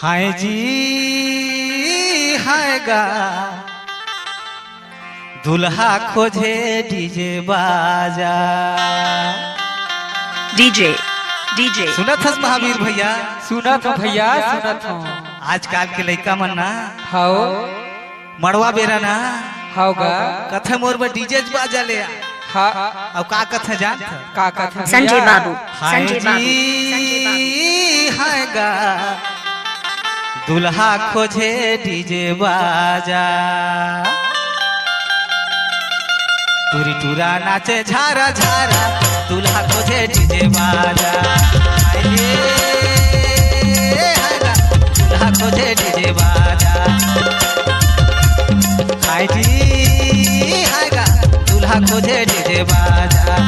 हाय जी हाय गा दुल्हा खोजे डीजे बाजा। डीजे सुनत हस महावीर भैया? सुनत हो भैया, सुनत हो। आजकल के लड़का मन ना हाओ मड़वा बेरा ना हाओगा कथे मोर में डीजे बाजा ले हा अब का कथे जान का कथा संजय बाबू हाय संजय बाबू जी हाय गा दुल्हा खोजे डीजे बाजा। टूरी टूरा नाचे झारा झारा दुल्हा खोजे डीजे बाजा। हाय गा दुल्हा खोजे डीजे बाजा। हाय जी हाय गा दुल्हा खोजे डीजे बाजा।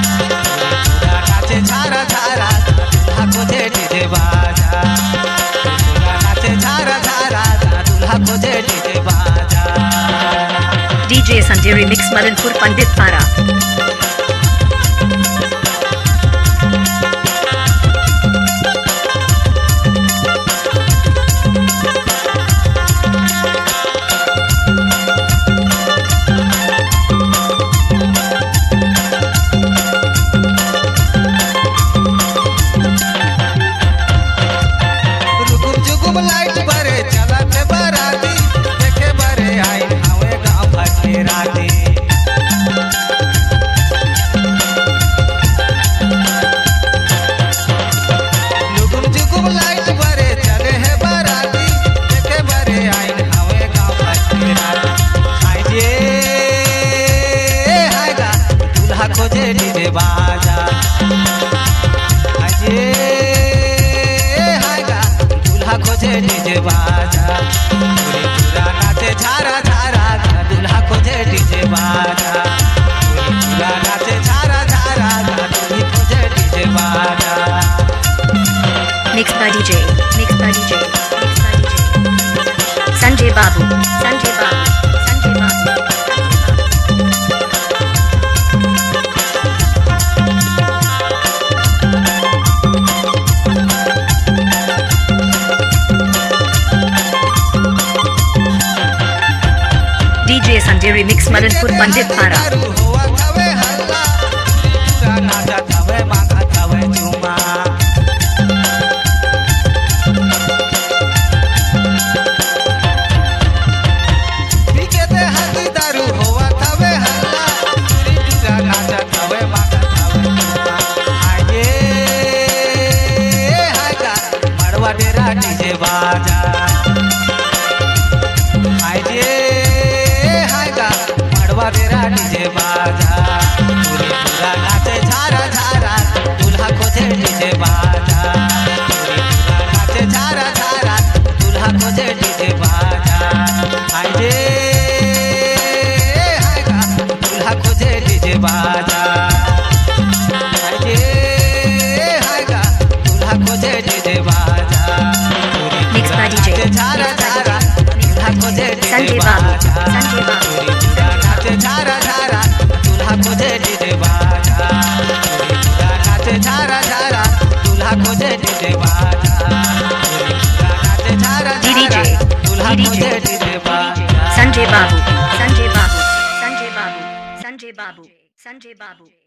टूरा नाचे झारा झारा दुल्हा खोजे डीजे बाजा। टूरा नाचे झारा झारा दुल्हा खोजे डीजे बाजा। डीजे संजय रिमिक्स मदनपुर पंडित पारा। लाइट बरे चलत बराती देखे बरे आई हवे गाँव भटे राती। लुगुम जुगुम लाइट बरे चले है बराती देखे बरे आई हवे गाँव भटे राती। हाय जे हाय गा दुल्हा खोजे डीजे बाजा। हाय जे खोजे डीजे बाजा। पूरी पूरा नाचे झारा झारा दुल्हा खोजे डीजे बाजा। पूरी पूरा नाचे झारा झारा दुल्ही खोजे डीजे बाजा। Mixed by DJ संजय बाबू संजय बाबू। डीजे संजय रिमिक्स मदनपुर पंडित पारा। डीजे बाजा। हाय जे हाय गा मड़वा बेरा डीजे बाजा। पूरी पूरा नाचे झारा झारा दुल्हा खोजे डीजे बाजा। पूरी पूरा नाचे झारा झारा दुल्हा खोजे डीजे बाजा। हाय जे हाय गा दुल्हा खोजे डीजे बाजा। हाय जे हाय गा दुल्हा खोजे डीजे बाजा। Mixed by DJ झारा झारा दुल्हा खोजे संजय बाबू संजय बाबू। नाचे झारा झारा दुल्हा खोजे डीजे बाजा। नाचे झारा झारा दुल्हा खोजे डीजे बाजा। नाचे झारा झारा दुल्हा खोजे डीजे बाजा। संजय बाबू संजय बाबू संजय बाबू संजय बाबू संजय बाबू।